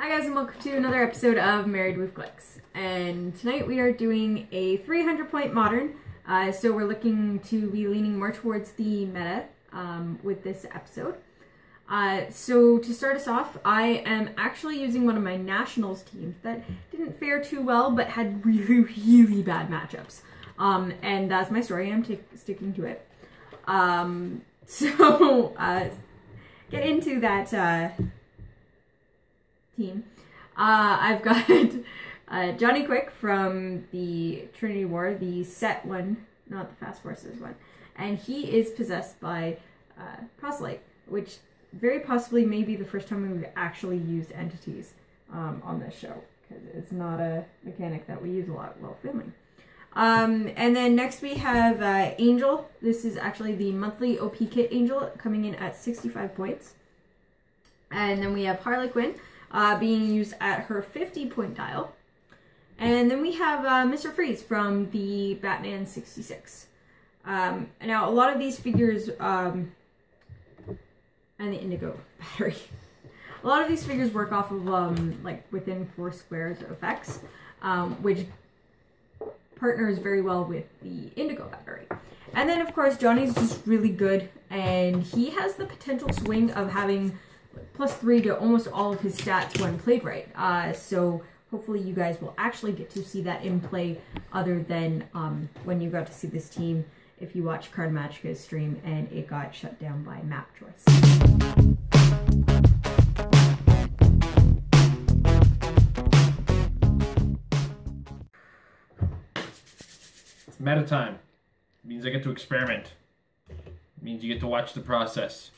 Hi guys, and welcome to another episode of Married with Clix. And tonight we are doing a 300 point modern. So we're looking to be leaning more towards the meta with this episode. So to start us off, I am actually using one of my nationals teams that didn't fare too well but had really bad matchups. And that's my story. I'm sticking to it. Get into that team. I've got Johnny Quick from the Trinity War, the set one, not the Fast Forces one, and he is possessed by Proselyte, which very possibly may be the first time we've actually used entities on this show, because it's not a mechanic that we use a lot while filming. And then next we have Angel. This is actually the monthly OP kit Angel, coming in at 65 points. And then we have Harlequin being used at her 50 point dial. And then we have Mr. Freeze from the Batman 66. Now a lot of these figures, and the Indigo Battery. A lot of these figures work off of like within 4 squares effects, which partners very well with the Indigo Battery. And then of course Johnny's just really good, and he has the potential swing of having +3 to almost all of his stats when played right. So hopefully you guys will actually get to see that in play, other than when you got to see this team if you watched Cardmagica's stream and it got shut down by map choice. It's meta time. It means I get to experiment. It means you get to watch the process.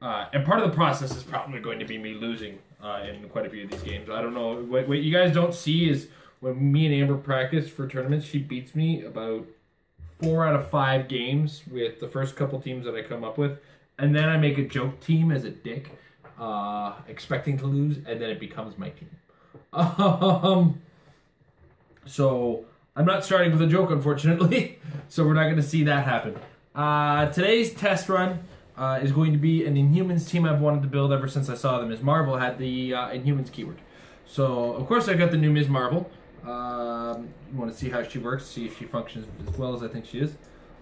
And part of the process is probably going to be me losing in quite a few of these games. I don't know. What you guys don't see is when me and Amber practice for tournaments, she beats me about 4 out of 5 games with the first couple teams that I come up with. And then I make a joke team as a dick, expecting to lose, and then it becomes my team. So I'm not starting with a joke, unfortunately. So we're not going to see that happen. Today's test run is going to be an Inhumans team I've wanted to build ever since I saw the Ms. Marvel had the Inhumans keyword. So, of course, I got the new Ms. Marvel. You want to see how she works, see if she functions as well as I think she is.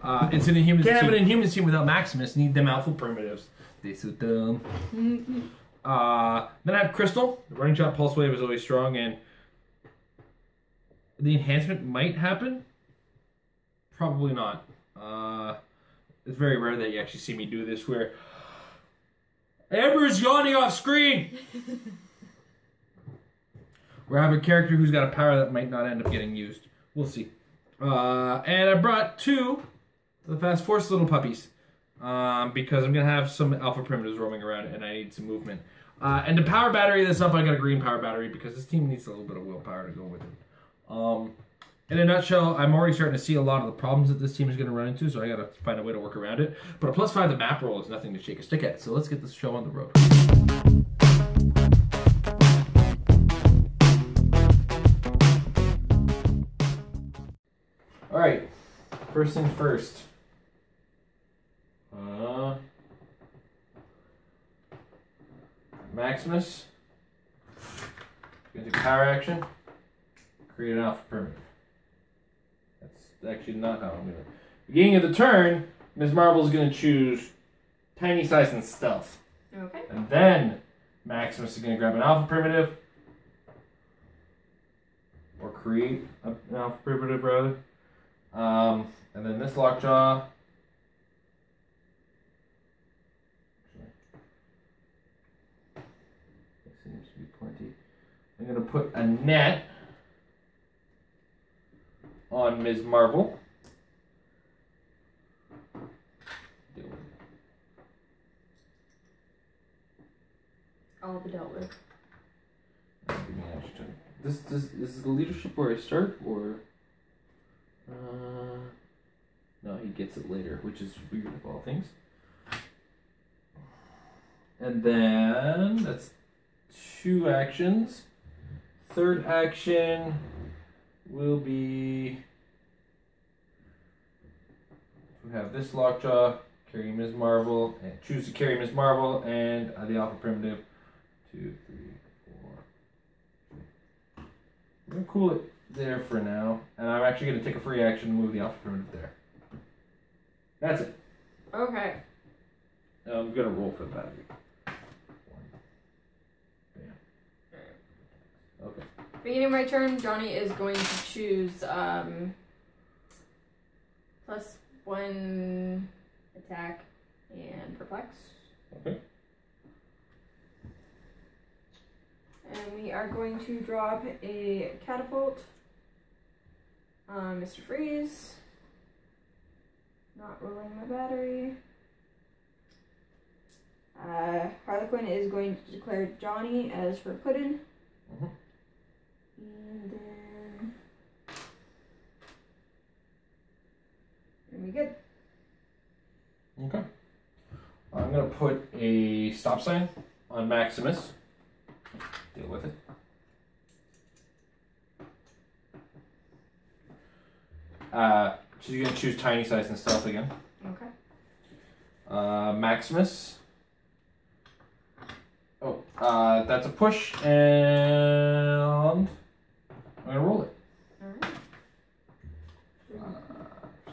It's an Inhumans team. Can't have an Inhumans team without Maximus. Need them alpha primitives. They so dumb. Then I have Crystal. The running shot pulse wave is always strong, and the enhancement might happen. Probably not. It's very rare that you actually see me do this where Amber's yawning off screen. Where I have a character who's got a power that might not end up getting used. We'll see. And I brought 2 of the Fast Force little puppies because I'm going to have some alpha primitives roaming around and I need some movement. And to power battery this up, I got a green power battery because this team needs a little bit of willpower to go with it. In a nutshell, I'm already starting to see a lot of the problems that this team is going to run into, so I got to find a way to work around it. But a +5 the map roll is nothing to shake a stick at, so let's get this show on the road. Alright, first things first. Maximus. Going to power action. Create an alpha primitive. That's actually not how I'm going to. Beginning of the turn, Ms. Marvel is going to choose Tiny Size and Stealth. Okay. And then Maximus is going to grab an alpha primitive. Or create an alpha primitive, rather. And then this lockjaw. There seems to be plenty. I'm going to put a net on Ms. Marvel. All be dealt with. This is the leadership where I start, or no, he gets it later, which is weird of all things. And then that's 2 actions. Third action will be we have this lockjaw, carry Ms. Marvel, and choose to carry Ms. Marvel, and the alpha primitive. 2, 3, 4, gonna cool it there for now, and I'm actually gonna take a free action to move the alpha primitive there. That's it. Okay. I'm gonna roll for the battery. Bam. Okay. Beginning of my turn, Johnny is going to choose +1 attack and perplex. Okay. And we are going to drop a catapult on Mr. Freeze. Not rolling my battery. Harlequin is going to declare Johnny as her put-in. Mm-hmm. And then... and we good. Okay. I'm going to put a stop sign on Maximus. Deal with it. She's going to choose tiny size and stealth again. Okay. Maximus. Oh, that's a push, and I'm going to roll it. Alright.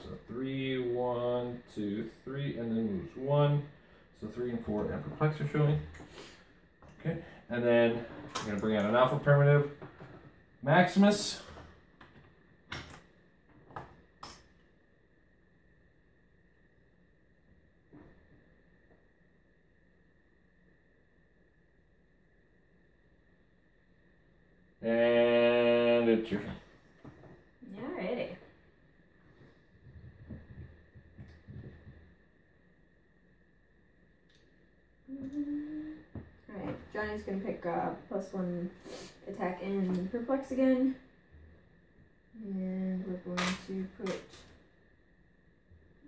So 3, 1, 2, 3, and then moves 1. So 3 and 4, and perplex are showing. Okay, and then I'm going to bring out an alpha primitive. Maximus. And it's your turn. Alrighty. Alright, Johnny's gonna pick +1 attack and perplex again. And we're going to put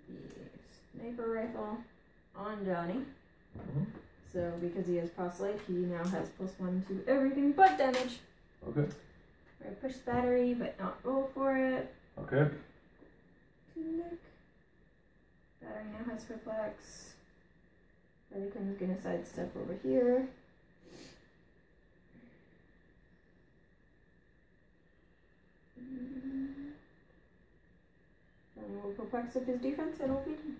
the sniper rifle on Johnny. Mm-hmm. So because he has proselyte, he now has +1 to everything but damage. Okay. We're gonna push battery, but not roll for it. Okay. Click. Battery now has perplex. Harlequin's gonna sidestep over here. And we'll perplex up his defense and it'll be done.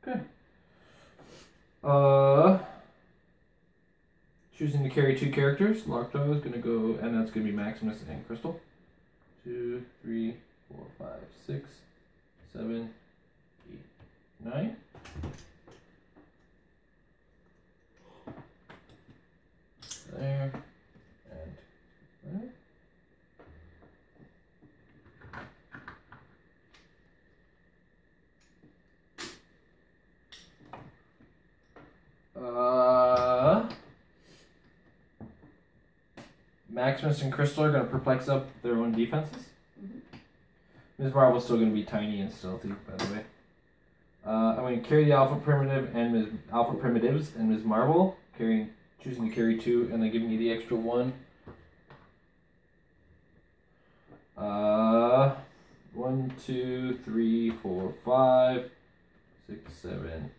Okay. Choosing to carry 2 characters. Lockjaw is gonna go, and that's gonna be Maximus and Crystal. 2, 3, 4, 5, 6, 7, 8, 9. There and there. Maximus and Crystal are going to perplex up their own defenses. Ms. Marvel's still going to be tiny and stealthy, by the way. I'm going to carry the alpha primitive and alpha primitives and Ms. Marvel, choosing to carry 2 and then giving you the extra 1. 1, 2, 3, 4, 5, 6, 7,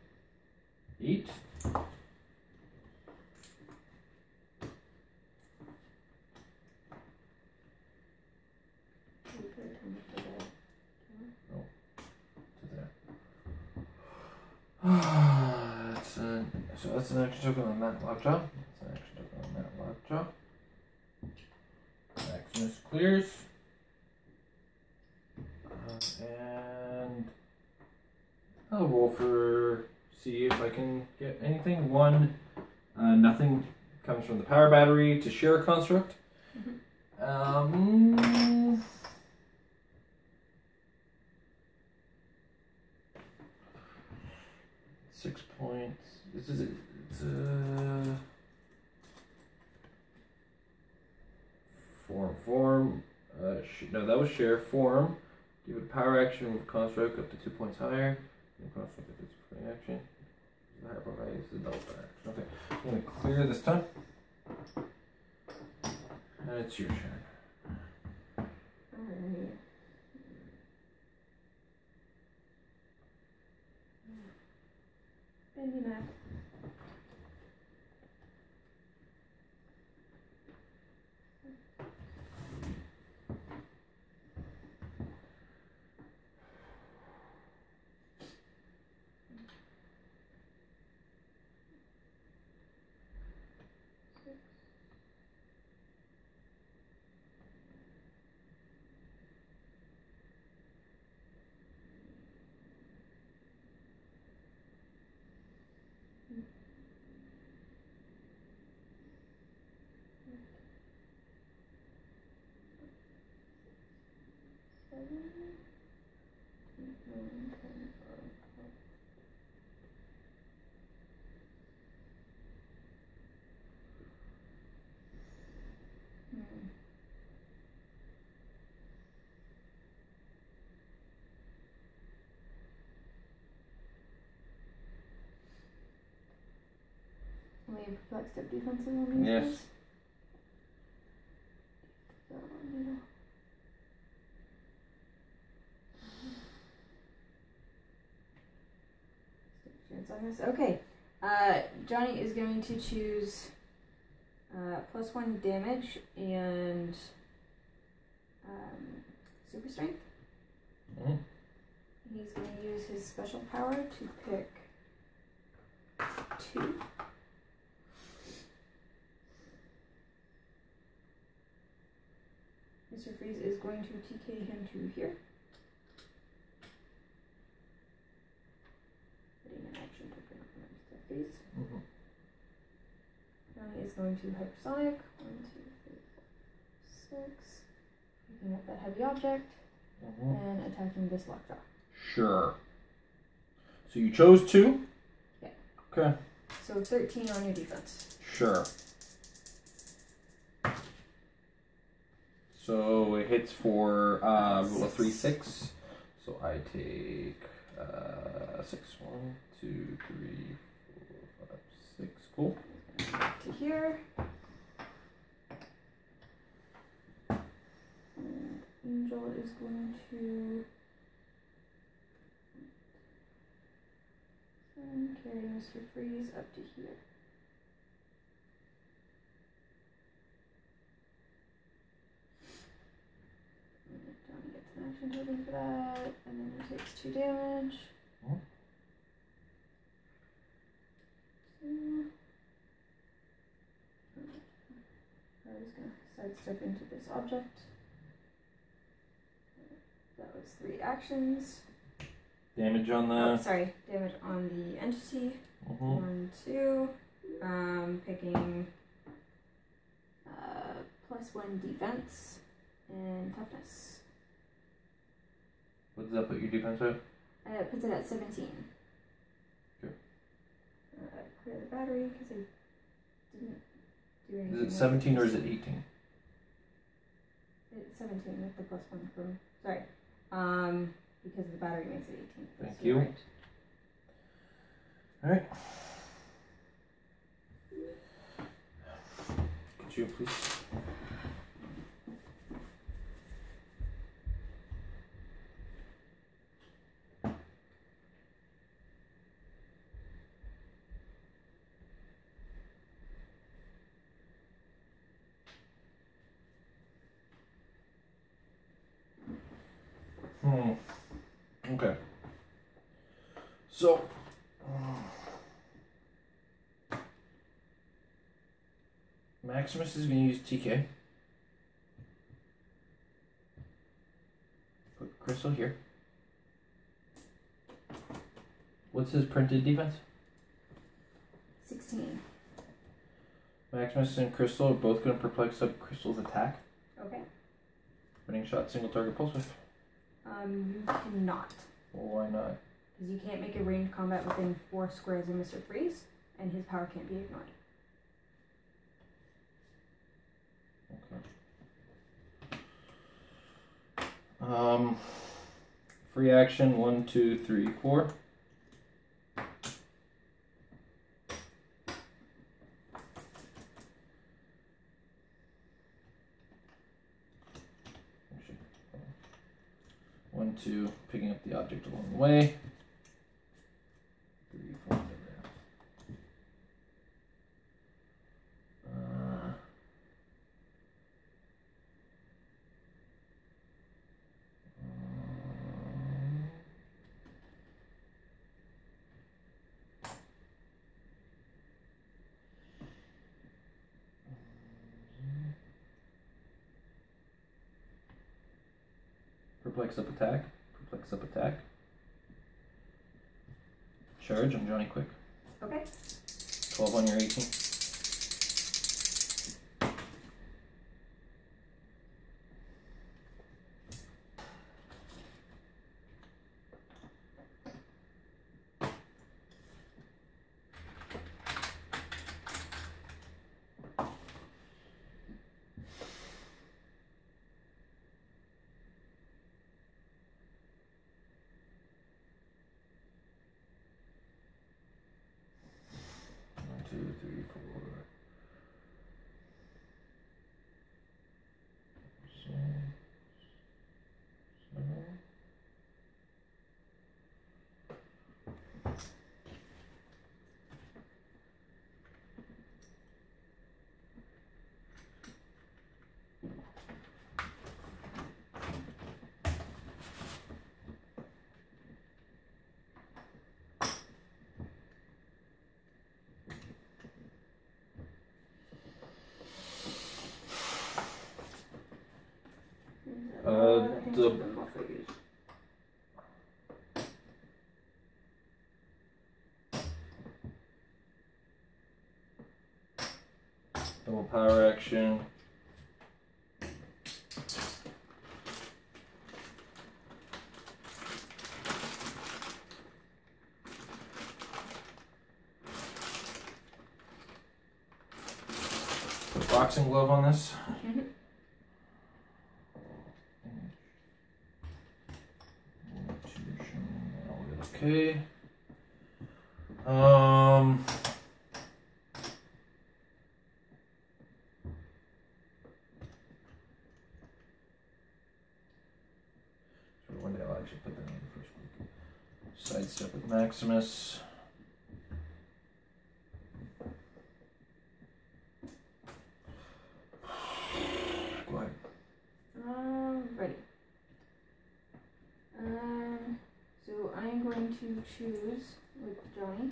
8. So that's an extra token on that lockjaw. That's an extra token on that lockjaw. Maximus clears. And I'll roll for see if I can get anything. 1, nothing comes from the power battery to share a construct. 6 points. This is it. It's form. No, that was share. Form. Give it power action with construct up to 2 points higher. And construct if it's free action. The higher power value is the double power action. Okay, so I'm going to clear this time. And it's your turn. Alright. Bendy map. We have flexed up defensive on these Yes. guys. So, you know. Chance on this. Okay. Johnny is going to choose +1 damage and super strength. Mm. He's going to use his special power to pick 2. Mr. Freeze is going to TK him to here. Putting an action token on Mr. Freeze. Mm-hmm. Johnny is going to hypersonic. 1, 2, 3, 4, 6. Picking up that heavy object and attacking this lockjaw. Sure. So you chose 2? Yeah. Okay. So 13 on your defense. Sure. So it hits for roll a 3, 6. So I take 6. 1, 2, 3, 4, 5, 6. Cool. To here. And Angel is going to carry Mr. Freeze up to here. Johnny gets an action token for that, and then he takes 2 damage. Oh. 2. I was going to sidestep into this object. That was 3 actions. Damage on the... Oh, sorry. Damage on the entity. 1, 2. Picking +1 defense and toughness. What does that put your defense at? It puts it at 17. Okay. Clear the battery because I didn't do anything. Is it 17 or is it 18? It's 17 with the +1 from... Sorry. Because the battery makes it 18. Thank you. Right. Alright. Could you please? Okay. So, Maximus is going to use TK. Put Crystal here. What's his printed defense? 16. Maximus and Crystal are both going to perplex up Crystal's attack. Okay. Winning shot, single target pulse width. You cannot. Well, why not? Because you can't make a ranged combat within 4 squares of Mr. Freeze, and his power can't be ignored. Okay. Free action 1, 2, 3, 4. One, 2, picking up the object along the way. 3, 4, there. Perplex up attack. Perplex up attack. Charge on Johnny Quick. Okay. 12 on your 18. the mufflers. double power action. Put boxing glove on this. Okay. So one day I'll actually put that on the first week. Sidestep with Maximus. Go ahead. Ready. So I'm going to choose with Johnny,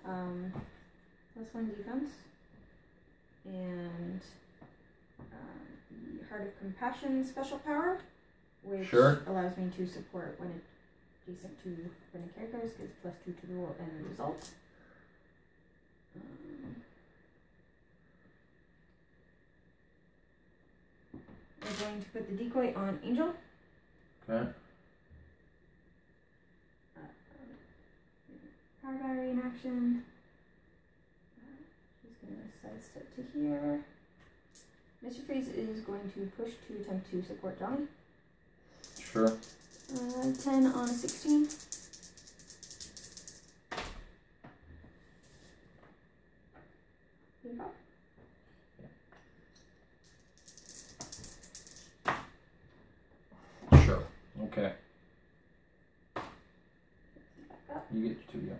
+1 defense, and the Heart of Compassion special power, which allows me to support when adjacent to friendly characters, gives +2 to the roll and the result. We're going to put the decoy on Angel. Okay. Power battery in action. She's going to sidestep to here. Mr. Freeze is going to push to attempt to support Johnny. Sure. 10 on a 16. Here you go. Sure. Okay. You get 2, yeah.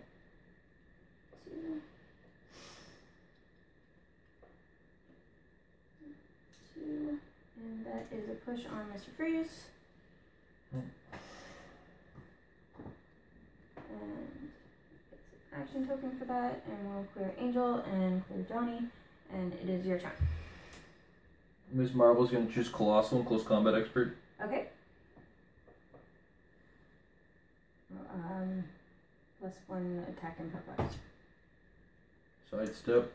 2. And that is a push on Mr. Freeze. And it's an action token for that, and we'll clear Angel and clear Johnny, and it is your turn. Ms. Marvel's going to choose Colossal and Close Combat Expert. Okay. +1 attack and perplex. Sidestep.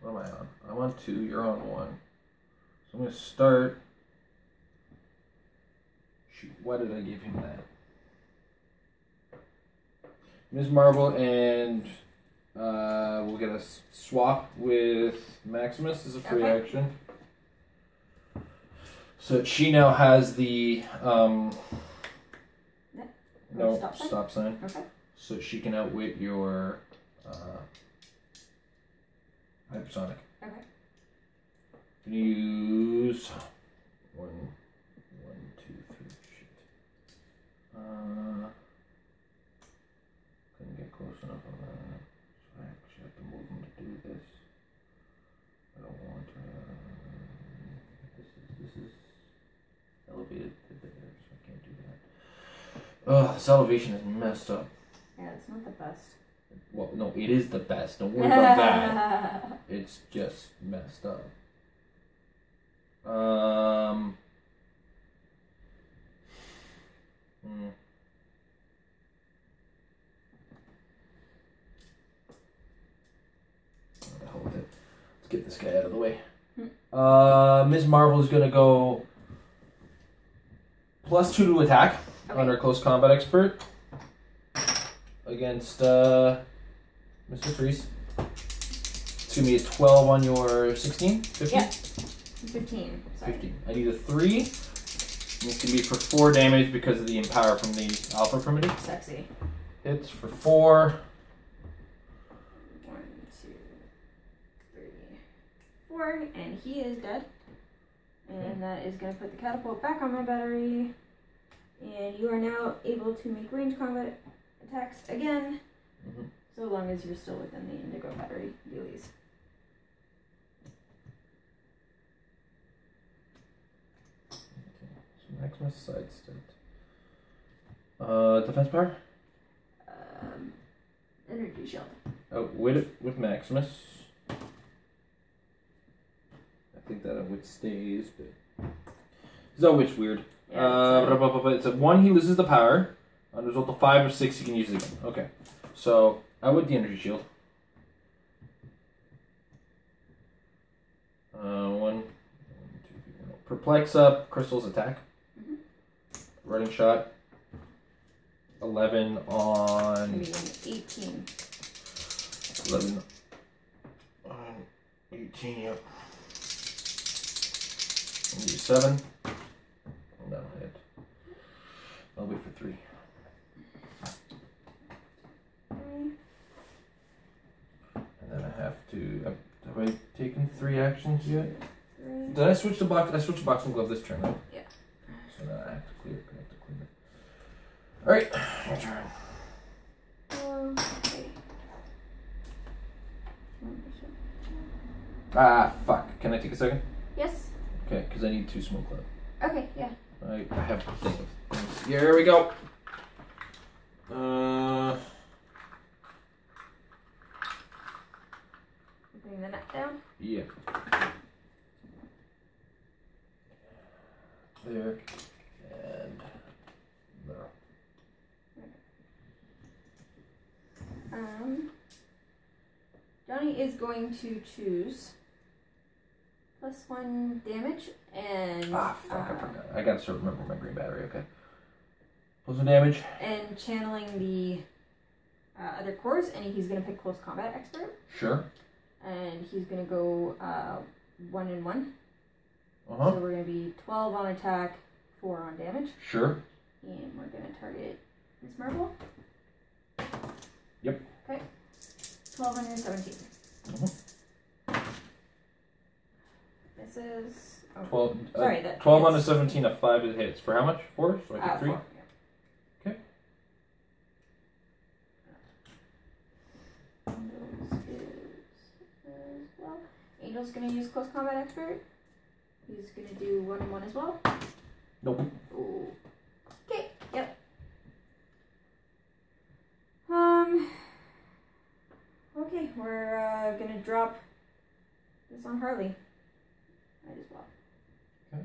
What am I on? I'm on 2, you're on 1. So I'm going to start. Shoot, why did I give him that? Ms. Marvel and we'll get a swap with Maximus as a free action. So she now has the stop sign. Okay. So she can outwit your hypersonic. Okay. Can you use 1, 2, 3. Shit. Couldn't get close enough on that. So I actually have to move him to do this. I don't want to. This is elevated to there, so I can't do that. Ugh, this elevation is messed up. Yeah, it's not the best. Well, no, it is the best. Don't worry about that. It's just messed up. The hell with it. Let's get this guy out of the way. Ms. Marvel is gonna go +2 to attack on her Close Combat Expert against Mr. Freeze. It's gonna be a 12 on your 16? 15? Yeah. 15. Sorry. 15. I need a 3. And it's gonna be for 4 damage because of the empower from the Alpha Primitive. Sexy. Hits for 4. 1, 2, 3, 4, and he is dead. And that is going to put the catapult back on my battery. And you are now able to make range combat attacks again, so long as you're still within the Indigo battery dealies. Maximus sidestep. Defense power? Energy shield. Outwit it with Maximus. I think that outwit stays, but his outwit's weird. It's a 1, he loses the power. On the result of 5 or 6, he can use it again. Okay. So, outwit the energy shield. 1, 2, 3, perplex up Crystal's attack. Running shot. 11 on... 18. 11 on 18, yep. 7. That'll hit. I'll wait for 3. And then I have to... have I taken 3 actions yet? 3. Did I switch the box? I switched the boxing glove this turn, right? Yeah. So now I have to clear it. Alright, your turn. Okay. Ah, fuck. Can I take a second? Yes. Okay, because I need 2 smoke cloud. Okay, yeah. I have to think of things. Here we go. Bring the net down. Yeah. There. And there. Johnny is going to choose +1 damage and... fuck, I forgot. I gotta start remembering my green battery, okay. +1 damage. And channeling the other cores, and he's going to pick Close Combat Expert. Sure. And he's going to go 1 and 1. Uh-huh. So we're going to be 12 on attack, 4 on damage. Sure. And we're going to target Miss Marble. Yep. Okay. 12 on your 17. This is... Oh, 12. Sorry, 12 on a 17, a 5 it hits. For how much? 4? So I get 3? 4. Yeah. Okay. Angels is as well. Angel's going to use Close Combat Expert. He's going to do 1 and 1 as well. Nope. Ooh. Okay, yep. Okay, we're gonna drop this on Harley. Might as well. Okay.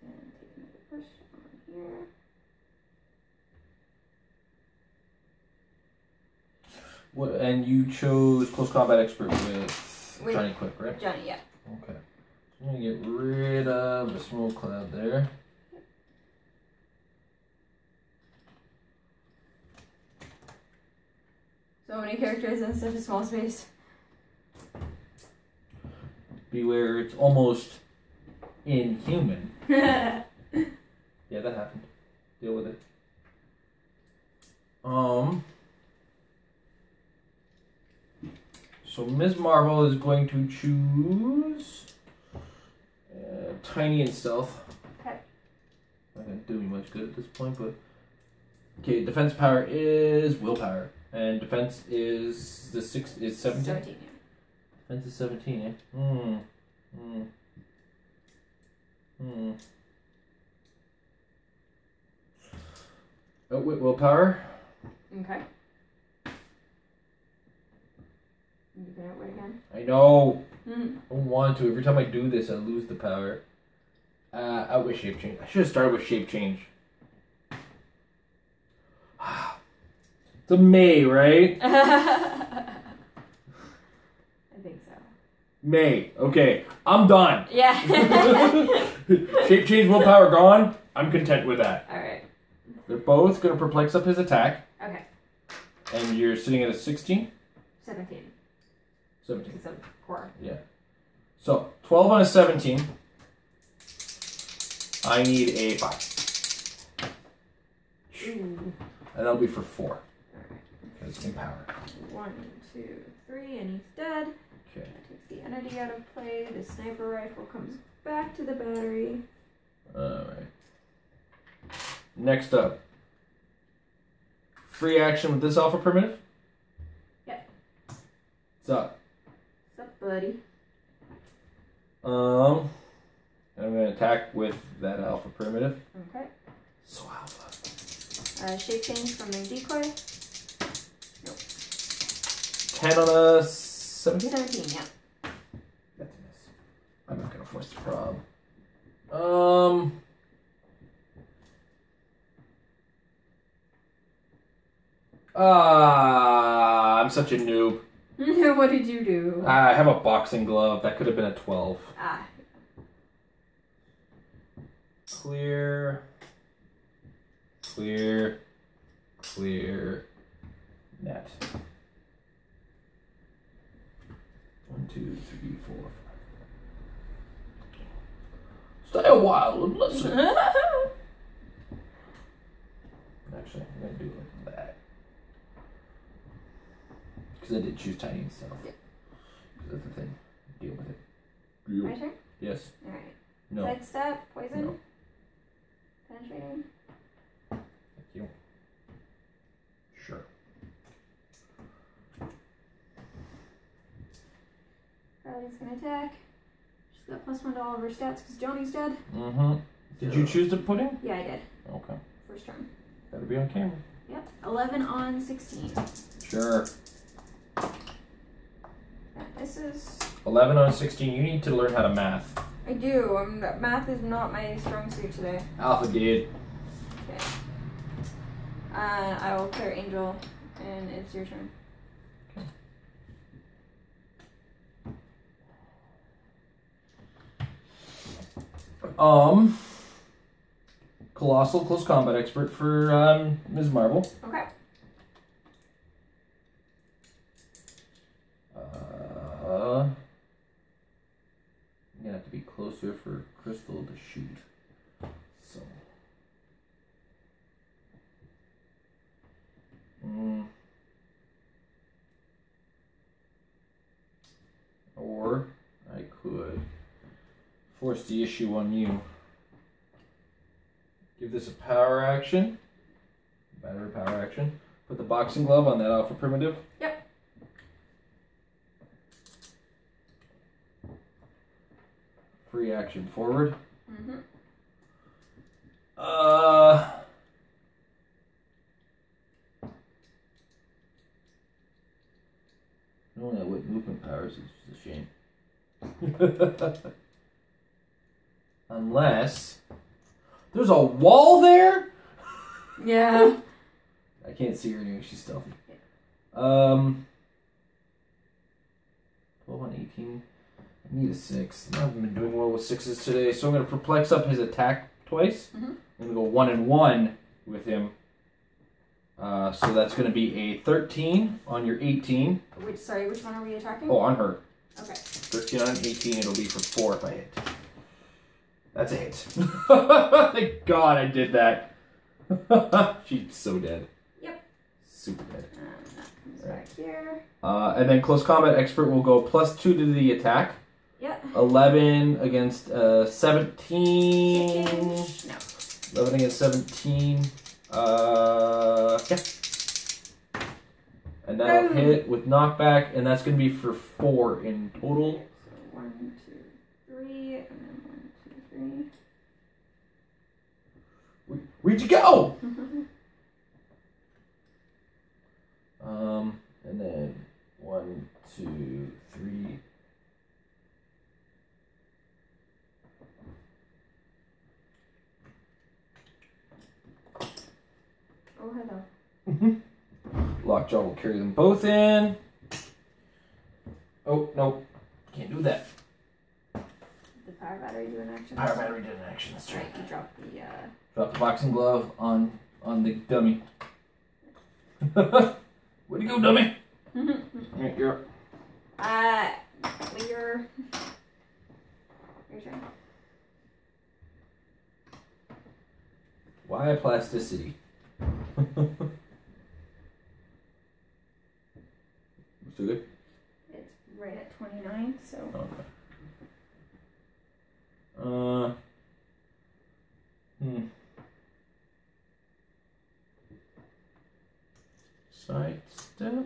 And take another push on here. What? And you chose Close Combat Expert with Johnny Quick, right? Johnny, yeah. Okay. So I'm gonna get rid of the smoke cloud there. So many characters in such a small space. Beware, it's almost inhuman. Yeah, that happened. Deal with it. So Ms. Marvel is going to choose Tiny and Stealth. Okay. Not gonna do me much good at this point, but okay. Defense power is willpower, and defense is 17. 17, yeah. Defense is 17, eh? Outwit willpower. Okay. You can outwit again. I know. I don't want to. Every time I do this, I lose the power. Outwit shape change. I should have started with shape change. It's a May, right? I think so. May. Okay, I'm done. Yeah. Shape change, willpower gone. I'm content with that. Alright. They're both going to perplex up his attack. Okay. And you're sitting at a 16? 17. 17. It's a core. Yeah. So, 12 on a 17. I need a 5. Ooh. And that'll be for 4. Alright. Because in power. 1, 2, 3, and he's dead. Okay. That takes the entity out of play. The sniper rifle comes back to the battery. Alright. Next up. Free action with this alpha primitive? Yep. What's up? What's up, buddy? And I'm going to attack with that alpha primitive. Okay. So alpha. Shape change from the decoy. Nope. 10 on a 17? 17, yeah. That's a miss. I'm not going to force the prob. I'm such a noob. What did you do? I have a boxing glove. That could have been a 12. Ah. Clear. Clear. Clear. Net. 1, 2, 3, 4, 5. Stay a while and listen. Actually, I'm going to do it like that. Because I did choose tiny and stuff. Yeah. That's the thing. Deal with it. My turn? Yes. Alright. No. Sidestep, poison? No. Penetrating? Thank you. Sure. Riley's gonna attack. She's got +1 to all of her stats because Johnny's dead. Mm-hmm. Did you choose the pudding? Yeah, I did. Okay. First turn. Better be on camera. Yep. 11 on 16. Sure. That misses. 11 on 16. You need to learn how to math. I do. Math is not my strong suit today. Alpha did. Okay. I will clear Angel, and it's your turn. Colossal close combat expert for Ms. Marvel. Okay. I'm gonna have to be closer for Crystal to shoot. So. Or I could force the issue on you. Give this a power action. Battery power action. Put the boxing glove on that alpha primitive. Yep. Free action forward. Mm-hmm. I don't know what movement powers, it's just a shame. Unless there's a wall there? Yeah. I can't see her anyway, she's stealthy. 12 on 18. I need a 6. I haven't been doing well with 6s today, so I'm going to perplex up his attack twice. Mm-hmm. I'm going to go 1 and 1 with him. So that's going to be a 13 on your 18. Which one are we attacking? Oh, on her. Okay. 13 on 18, it'll be for 4 if I hit. That's a hit. Thank God I did that. She's so dead. Yep. Super dead. That comes back here. And then close combat expert will go +2 to the attack. Yep. 11 against 17. No. 11 against 17. Yeah. And that'll hit with knockback, and that's going to be for 4 in total. So 1, 2, 3, and then 1, 2, 3. Where'd you go? And then 1, 2, 3. Oh, hello. Lockjaw will carry them both in. Oh, no. Can't do that. The power battery do an action? Power battery did an action, that's Right, right. you drop the, Drop the boxing glove on the dummy. Where'd you go, dummy? Alright, you're up. your turn. Why plasticity? Still good? It's right at 29, so. Okay. Side step.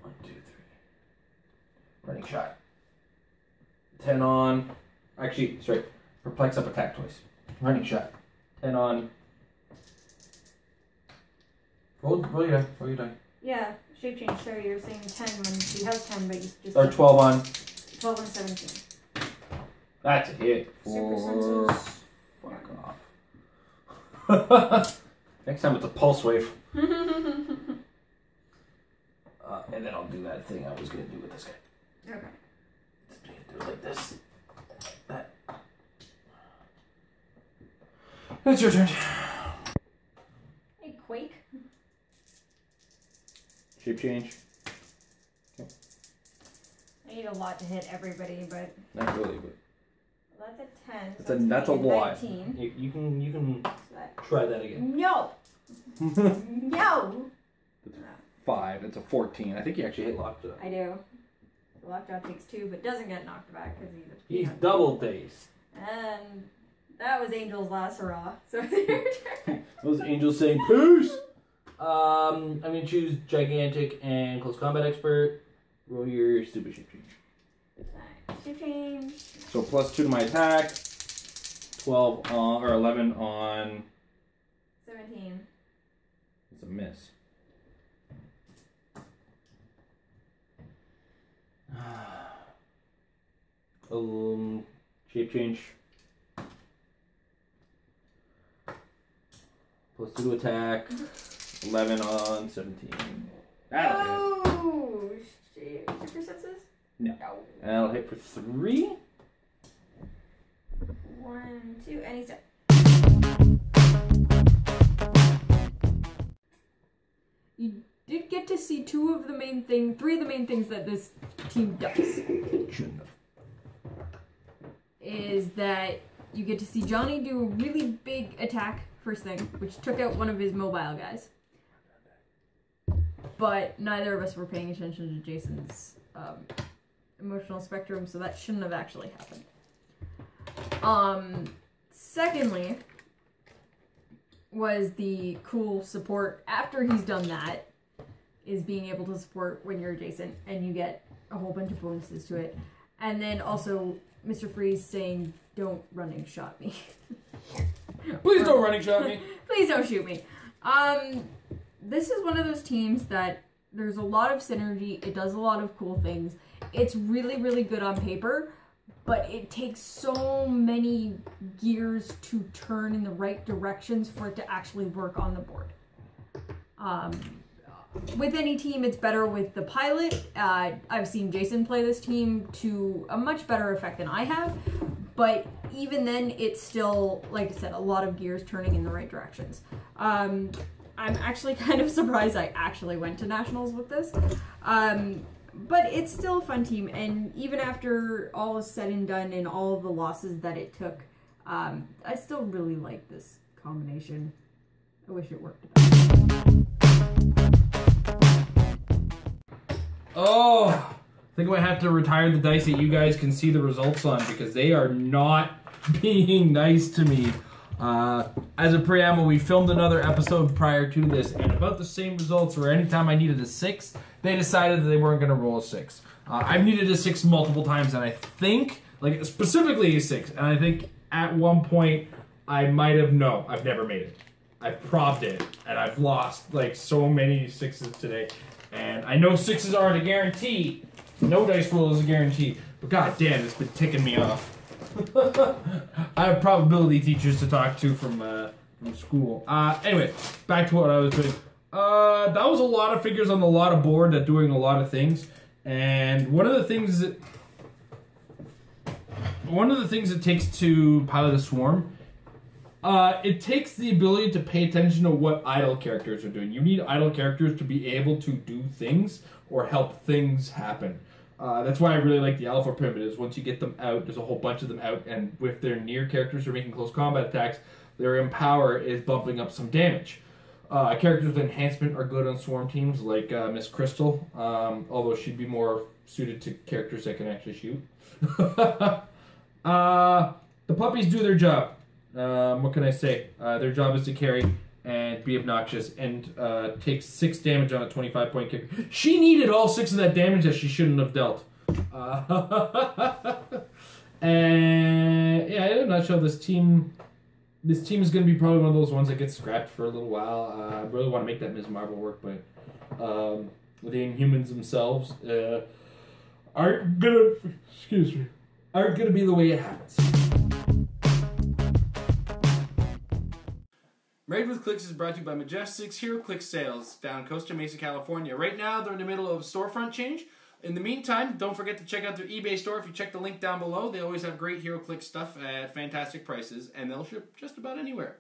1, 2, running shot. 10 on. Actually, sorry. Perplex up attack twice. Running shot. 10 on. Roll your die. Yeah, shape change. Sorry, you were saying 10 when she has 10, but you just. Or 12 on. 12 on 17. That's a hit. Super senses. Fuck off. Next time it's a pulse wave. And then I'll do that thing I was going to do with this guy. Okay. Do it like this. That. It's your turn. Hey, Quake. Shape change. I need a lot to hit everybody, but. Not really, but. Well, that's a 10. That's a lot. 19. You can try that again. No! No! 5. That's a 14. I think you actually hit lockjaw. I do. The lockjaw takes 2, but doesn't get knocked back because he's double dazed. And that was Angel's last hurrah. So it's your turn. Those angels saying peace. I'm gonna choose gigantic and close combat expert. Roll your stupid shape change. Shape change. So +2 to my attack. 12 on or 11 on. 17. It's a miss. Shape change. +2 to attack. 11 on 17. Oh! Super senses? No. And I'll hit for 3. 1, 2, and he's done. You did get to see 3 of the main things that this team does. Shouldn't have. Is that you get to see Johnny do a really big attack first thing, which took out one of his mobile guys. But neither of us were paying attention to Jason's emotional spectrum, so that shouldn't have actually happened. Secondly, was the cool support after he's done that, is being able to support when you're adjacent, and you get a whole bunch of bonuses to it. And then also Mr. Freeze saying, "Don't running shot me." Please don't running shot me. Please don't shoot me. This is one of those teams that there's a lot of synergy. It does a lot of cool things. It's really, really good on paper, but it takes so many gears to turn in the right directions for it to actually work on the board. With any team, it's better with the pilot. I've seen Jason play this team to a much better effect than I have, but even then, it's still, like I said, a lot of gears turning in the right directions. I'm actually kind of surprised I actually went to Nationals with this, but it's still a fun team, and even after all is said and done and all of the losses that it took, I still really like this combination. I wish it worked better. Oh, I think I might have to retire the dice that you guys can see the results on, because they are not being nice to me. As a preamble, we filmed another episode prior to this, and about the same results where anytime I needed a 6, they decided that they weren't going to roll a 6. I've needed a 6 multiple times, and I think, like specifically a 6, and I think at one point I might have, no, I've never made it. I've probbed it, and I've lost like so many 6s today. And I know 6s aren't a guarantee. No dice roll is a guarantee. But god damn, it's been ticking me off. I have probability teachers to talk to from school. Anyway, back to what I was doing. That was a lot of figures on a lot of board that doing a lot of things. And one of the things that it takes to pilot a swarm, it takes the ability to pay attention to what idle characters are doing. You need idle characters to be able to do things or help things happen. That's why I really like the Alpha Primitives. Once you get them out, there's a whole bunch of them out, and with their near characters who are making close combat attacks, their Empower is bumping up some damage. Characters with enhancement are good on swarm teams, like Miss Crystal, although she'd be more suited to characters that can actually shoot. The puppies do their job. What can I say? Their job is to carry and be obnoxious and take 6 damage on a 25-point kick. She needed all 6 of that damage that she shouldn't have dealt. And yeah, in a nutshell, this team is going to be probably one of those ones that gets scrapped for a little while. I really want to make that Ms. Marvel work, but the Inhumans themselves aren't gonna be the way it happens. Married with Clix is brought to you by Majestic's Heroclix sales down in Costa Mesa, California. Right now, they're in the middle of storefront change. In the meantime, don't forget to check out their eBay store. If you check the link down below, they always have great Heroclix stuff at fantastic prices, and they'll ship just about anywhere.